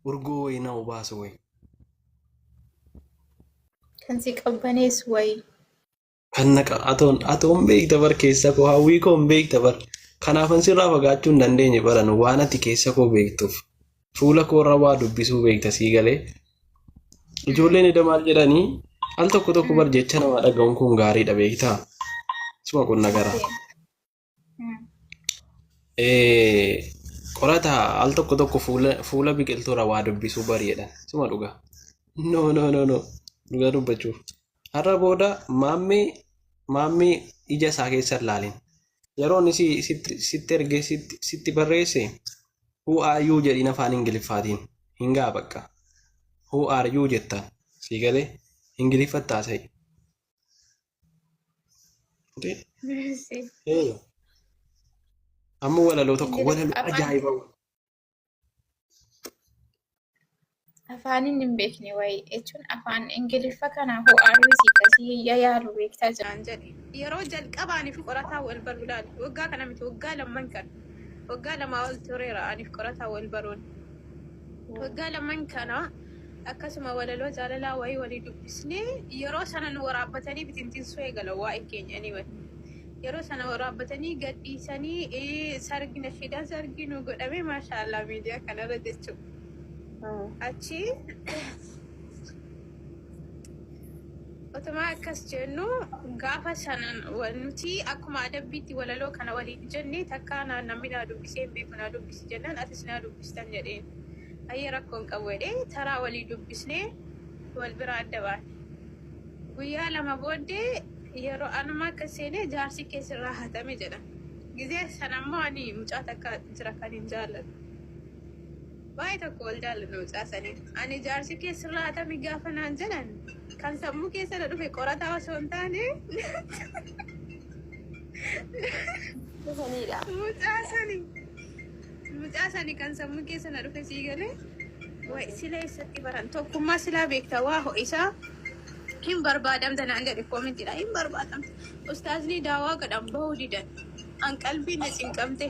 urgoo wayii na baasu wayi. Kan si qabbanees wayi. Kan naqa atoon beekta bar keessa koo hawwii koo hin beekta bar. Kanaafan sirraa fagaachuu hin dandeenye baran waan ati keessa koo beektuuf. Fuula koorra waa dubbisuu beekta sii galee. Ijoolleen eda maal jedhanii al tokko tokko bar jecha namaa dhaga'uun kun gaariidha beektaa. Suma kun nagara. Qorata al tokko tokko fuula biqiltuurra waa dubbisuu bari'edha. Suma dhuga. No. Dhugaa dubbachuuf. Har'a booda maammee ija isaa keessa ilaalin. Yeroo inni sitti ergee sitti barreesse who are you jedhiin afaan Ingiliffaatiin hin gaa bakka. Who are you jettaan sii galee Ingiliffatti haasa'i. Amma walaloo tokko walaloo ajaa'iba. Afaan hin beekne wayii jechuun afaan Ingiliffa kanaafuu aarwisi kasii yaalu beektaa jiran jedhe. Yeroo jalqabaaniif qorataa wal baruu ilaali. Waggaa kana miti waggaa lamman kan. Waggaa lamaa ol tureera aniif qorataa wal baruun. Waggaa lamman kana akkasuma walaloo jaalalaa wayii walii dubbisnee yeroo sana nu waraabbatanii bitintinsuu eegala waa'ee keenya ni wali. Yeroo sana waraabbatanii gadhiisanii sargi nashiidaan sargi nu godhame maashaallah miidiyaa kanarra jechuudha. Achi otuma akkas jennu gaafa sanan nuti akkuma adabbiitti walaloo kana waliin jennee takka namni naa dubbisee hin beeku naa dubbisi jennaan atis naa dubbistan jedheen hayyee rakkoon qabu jedhee taraa walii dubbisnee wal bira adda baane. Guyyaa lama booddee yeroo anuma akkas seenee jaarsi keessirraa hatame jedha. Gizee sanammoo ani mucaa takka jira kan hin jaalladhu. Baay'ee tokko wal jaalladhu mucaa sanii. Ani jaarsi keessirraa hatame gaafa naan jedhan kan sammuu keessa na dhufe qorataa osoo hin taane mucaa sanii kan sammuu keessa na dhufe sii galee wayi sila eessatti baran tokkummaa silaa beektaa waa ho'isaa hin barbaadamta naan jedhe koomintiidha hin barbaadamta ustaazni daawaa godhan bahuu didan an qalbii na cinqamte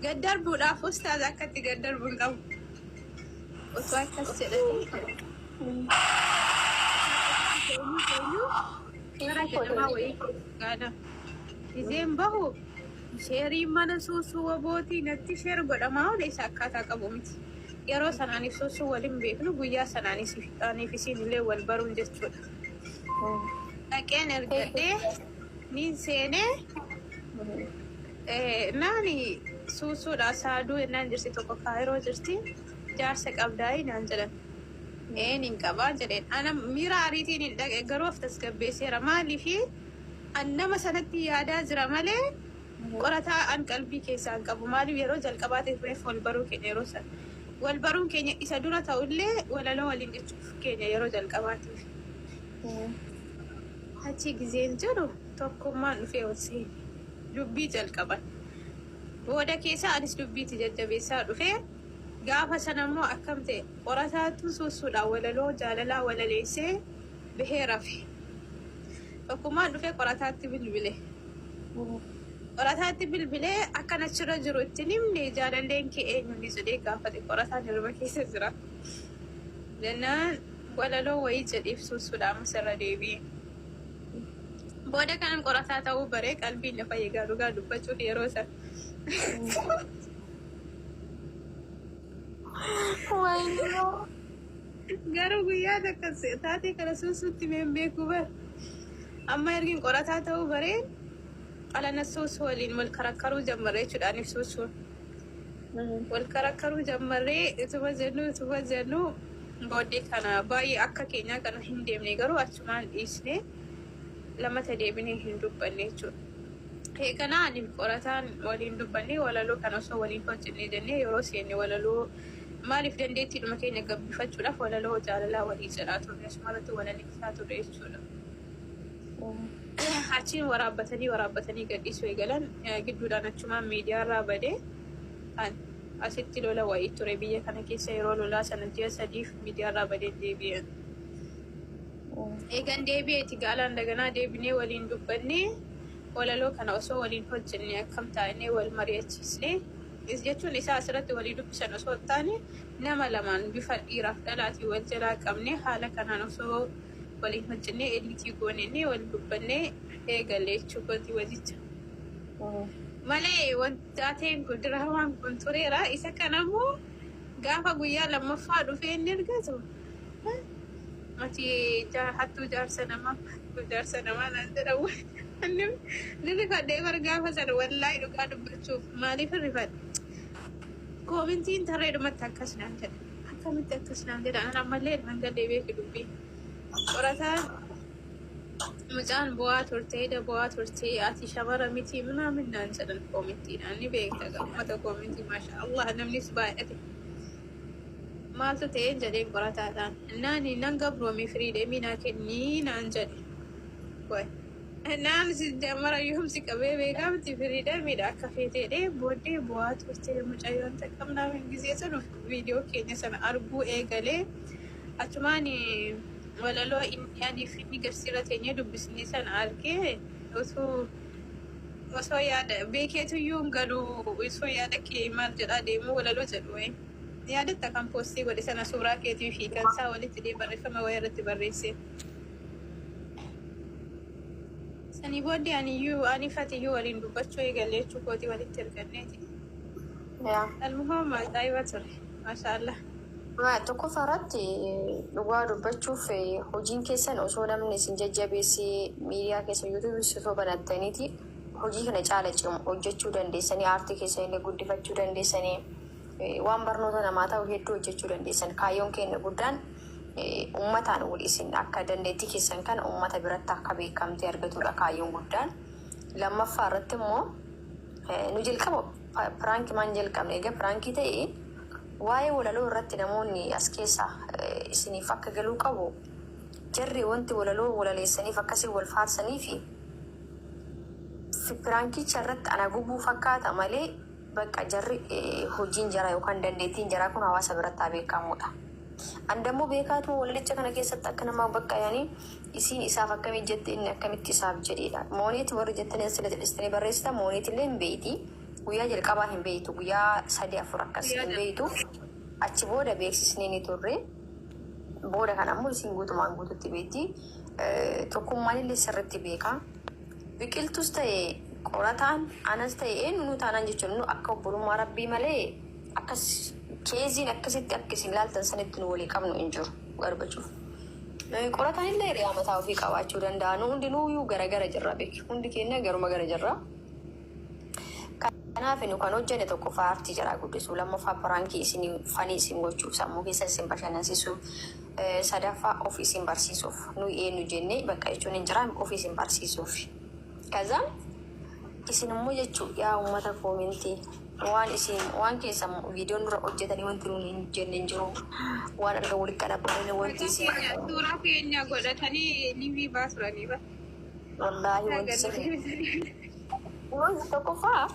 gaddarbuudhaaf ustaaz akkatti gaddarbuun qabu osoo akkas jedhanii Kera jedhamaa wayii gaadha. Izeen bahu sheerii mana suusuu wabootii natti sheer godhamaa oole isa akkaataa qabu miti. Yeroo sanaanis suusuu waliin beeknu guyyaa sanaanis isiin illee wal baruun jechuudha. Dhaqeen ergadhee niin seenee naani suusuudha saaduu ennaan jirti tokko kaayiroo jirti jaarsa qabdaa'ii naan jedhan. Eenin qabaa jedheen ana miira ariitiin hin dhaqe garuu of tasgabbeesseera maaliifi annama sanatti yaadaa jira malee qorataa an qalbii keessaa hin qabu maaliif yeroo jalqabaatiif wal baruu keenya yeroo sana wal baruun keenya isa dura ta'ullee walaloo waliin jechuuf keenya yeroo jalqabaatiif achi gizeen jedhu tokkummaan dhufee ol seene dubbii jalqaban booda keessaa anis dubbiitti jajjabeessaa dhufee gaafa sanammoo akkam ta'e qorataatu suusuudhaan walaloo jaalalaa walaleessee bahee rafe. Tokkummaan dhufee qorataatti bilbile. Qorataatti bilbilee akkan achirra jiru itti nimne jaalalleen kee eenyuun jedhee gaafate qorataan hirma keessa jira. Jennaan walaloo wayii jedhiif suusuudhaan masarra deebi'e. Booda kanan qorataa ta'uu baree qalbiin lafa eegaa dhugaa dubbachuuf yeroo sana. Garuu guyyaa takka taatee kana suusuutti mee beeku bar amma ergiin qorataa ta'uu bareen qalana suusuu waliin wal karakkaruu jammarree jechuudhaaniif suusuun wal karakkaruu jammarree ituma jennu booddee kana baay'ee akka keenyaa kana hin deemne garuu achumaan dhiisne lamata deebinee hin dubbanne jechuudha. Eeganaa ani qorataan waliin dubbanne walaloo kana osoo waliin hojjennee jennee yeroo seenne walaloo maaliif dandeettiidhuma keenya gabbifachuudhaaf walaloo jaalalaa walii jedhaa turre asumarratti walaliisaa turre jechuudha. Achiin waraabbatanii gadhiisuu eegalan gidduudhaan achumaan miidiyaarraa badee asitti lola wayii ture biyya kana keessa yeroo lolaa sana ji'a sadiif miidiyaarraa badee deebi'an. Eegan deebi'eeti gaalaan daganaa deebinee waliin dubbannee walaloo kana osoo waliin hojjennee akkam taa'inee wal mari'achiisnee jechuun isaa asirratti walii dubbisan osoo taane nama lamaan bifa dhiiraaf dhalaatii wal jalaa qabne haala kanaan osoo waliin hojjennee ediitii goonee wal dubbannee eegalee jechuudha walicha. Malee wantaateen kun diraamaan kun tureera isa kanammoo gaafa guyyaa lammaffaa dhufee inni argatu. Ati hattuu jaarsa namaa naan jedhamu. Rifadhee gaafa sana wallaahi dhugaa dubbachuuf maaliif rifadhe? Koomintiin tarreedhumatti akkas naan jedha. Akkamitti akkas naan jedha? Ana ammallee mangalee beeku dubbii. Qorataan mucaan bu'aa turtee ati shamara miti ምናምን naan jedhan koomintiidhaan ni beekta gammata koomintii maasha Allah namnis baay'ate. Maaltu ta'een jedhee qorataadhaan naani nan gabroomii firiidemii naa kennii naan jedhe. Way naan si jamara yoomsi qabee beekamti firiidemiidha akka feeteedhee booddee bu'aa turtee mucayyoon taqqabnaa min gisee sana viidiyoo keenya sana arguu eegalee achumaan walaloo inni fi inni garsiira teenyee dubbisnee sana argee osoo yaada beekeetuyyuu hin galu osoo yaada kee maal jedhaa deemu walaloo jedhu wayi. Yaadatta kan poostii godhe sana suuraa keetii fi kan isaa walitti barreeffama wayii irratti barreesse. Sanii booddee ani fatiyyuu waliin dubbachuu eegalee kootii walitti erganneeti. Almuhoo maal ture maashaallah. Tokkoffaa irratti dhugaa dubbachuuf hojiin keessan osoo namni isin jajjabeessee miidiyaa keessa yuutuubii osoo banattaniiti hojii kana caala cimu hojjechuu dandeessanii aartii keessan illee guddifachuu dandeessanii waan barnoota namaa ta'u hedduu hojjechuu dandeessan. Kaayyoon keenya guddaan uummataan wal isin akka dandeettii keessan kana uummata biratti akka beekamtee argatudha kaayyoon guddaan. Lammaffaa irratti immoo nu jalqaba piraankii maan jalqabne egaa piraankii ta'ee waa'ee walaloo irratti namoonni as keessa isiniif akka galuu qabu jarri wanti walaloo walaleessaniif akkasii wal faarsanii fi piraankicha irratti ana gubuu fakkaata malee bakka jarri hojiin jara yookaan dandeettiin jaraa kun hawaasa biratti beekamudha. Andammoo beekaatu walalicha kana keessatti akka namaa bakka yaanii isiin isaaf akkamii jette inni akkamitti isaaf jedheedha. Mooneeti warri jettanii asirra jedhistanii barreessita mooneetillee hin beeyti. Guyyaa jalqabaa hin beeytu guyyaa 3-4 akkas hin beeytu achi booda beeksisnee ni turre booda kanammoo isin guutumaan guututti beekti tokkummaan illee sirriitti beeka biqiltus ta'e qorataan anas ta'e eenyu taanaan jechuun nu akka obbolummaa rabbii malee akkas keeziin akkasitti akka isin laaltan sanitti nu walii qabnu hin jiru garbachuuf qorataan illee hiriyaa mataa ofii qabaachuu danda'a nu hundinuuyyuu garagara jirra beeki hundi keenya garuma gara jirra. Kanaaf nu kan hojjenne tokkoffaa aartii jaraa guddisuu lammaffaa piraankii isin fanii isin gochuuf sammuu keessa isin bashannansiisuuf sadaffaa ofii isin barsiisuuf nu eenyu jennee bakka jechuun hin jiraan ofii isin barsiisuuf. Kazaan isin immoo jechuun yaa uummata koomintii waan keessa viidiyoon dura hojjetanii wanti nuyi hin jenne hin jiru waan arga walitti qalabaranii wanti isin suuraa keenya godhatanii liivii baasuraniiba. Wallaahi wanti sirrii. Wanti tokkoffaa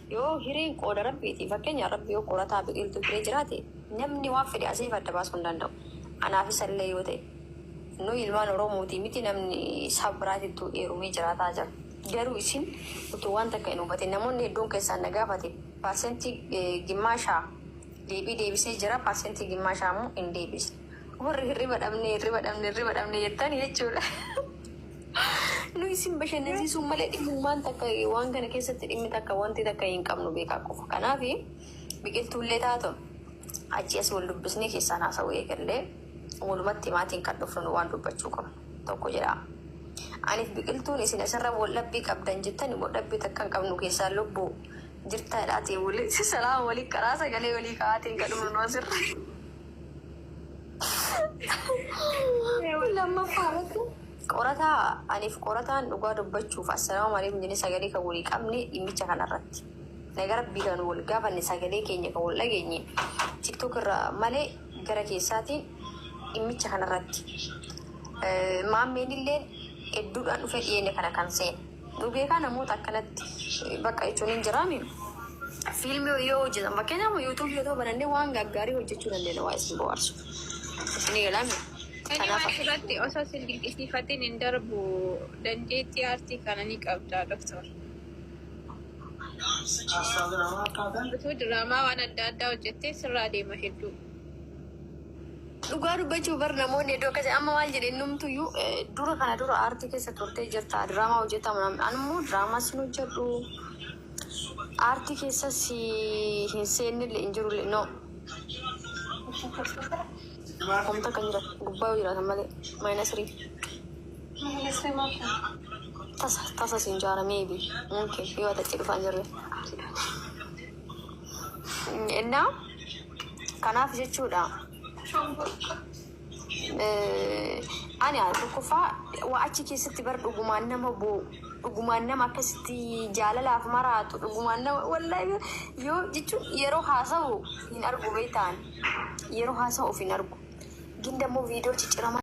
yoo hireen qooda rabbiiti fakkeenya rabbi yoo qorataa biqiltuu biree jiraate namni waan fedhe asiif adda baasuu hin danda'u. Anaaf isallee yoo ta'e nu ilmaan Oromootii miti namni saba biraatittuu eerumee jiraataa jira. Garuu isin utuu waan takka hin hubate namoonni hedduun keessaan na gaafate parsentii gimmaashaa deebisee jira parsentii gimmaashaa immoo hin deebisne. Warri hirriba dhabne jettanii jechuudha. Nu isin bashannansiisuun malee dhimmummaan takka waan kana keessatti dhimmi takka wanti takka hin qabnu beekaa qofa. Kanaaf biqiltuullee taatu achi as wal dubbisnee keessaan haasa'uu eegallee walumatti maatiin kan dhufnu waan dubbachuu qabnu tokko jedha. Anis biqiltuun isin asirra waldhabbii qabdan jettan waldhabbii takka hin qabnu keessaan lubbuu jirta dhaatee waliin salaama walii karaa sagalee walii ka'aatiin kan dhumnu asirra. Lammaffaa irratti qorataa aniif qorataan dhugaa dubbachuuf assalaamu alaikum jennee sagalee kan walii qabne dhimmicha kanarratti nagara rabbii kan wal gaafanne sagalee keenya kan wal dhageenye tiktok irraa malee gara keessaatiin dhimmicha kanarratti maammeen illee hedduudhaan dhufe dhiyeenne kana kan seene nu beekaa namoota akkanatti bakka jechuun hin jiraame fiilmii yoo hojjetan fakkeenyaaf yuutuubii yoo ta'u banannee waan gaggaarii hojjechuu dandeenya waa isin bohaarsu isin galame. Kanaaf asirratti osoo isin dinqisiifatiin hin darbu dandeettii aartii kana ni qabda doktor. Utuu diraamaa waan adda addaa hojjettee sirraa deema hedduu. dhugaa dubbachuu bar namoonni iddoo akkasii amma maal jedhe numtuyyuu dura kana dura aartii keessa turtee jirta diraamaa hojjetamu anummoo diraamaa sin hojjedhu aartii keessas hin seennillee hin jirullee no homta kan jira gubbaa yoo jiraatan malee maayinasirii tasa sin jaara meebi mungkin yoo atatti dhufaan jirre innaa kanaaf jechuudha ani tokkoffaa waa achi keessatti bar dhugumaan nama boo dhugumaan nama akkasitti jaalalaaf maraatu dhugumaan nama wallahi yoo jechuun yeroo haasa'u hin argu beektaan yeroo haasa'u of hin argu gindammoo viidiyoo cicciramaa